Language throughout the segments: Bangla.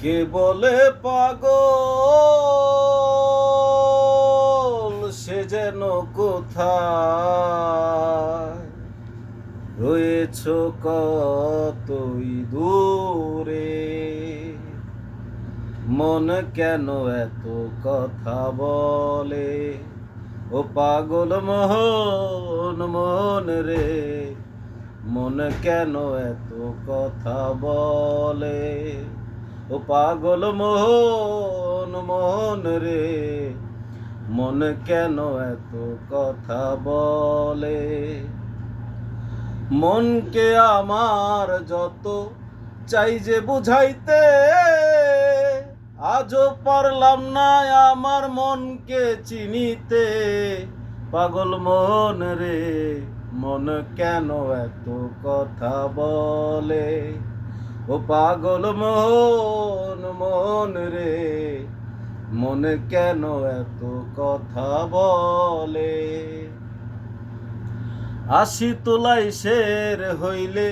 কে বলে পাগল সে যেন কোথায় রয়েছ কতই দূরে। মন কেন এত কথা বলে, ও পাগল মোহন মন রে, মন কেন এত কথা বলে, ও পাগল মোহন মন রে, মন কেন এত কথা বলে। মনকে আমার যত চাই যে বুঝাইতে, আজও পারলাম না আমার মনকে চিনিতে। পাগল মন রে, মন কেন এত কথা বলে, ও পাগল মোহন মন রে, মন কেন এত কথা বলে। আশি তোলাই শের হইলে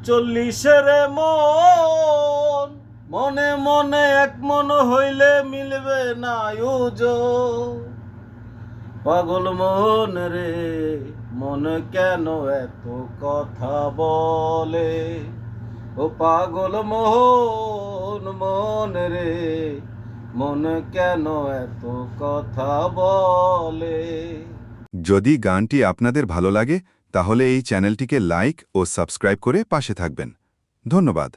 40 মন, মনে মনে এক মন হইলে মিলবে না ওজন। পাগল মন রে, মন কেন এত কথা বলে, ও পাগল মোহন মন রে, মন কেন এত কথা বলে। যদি গানটি আপনাদের ভালো লাগে তাহলে এই চ্যানেলটিকে লাইক ও সাবস্ক্রাইব করে পাশে থাকবেন। ধন্যবাদ।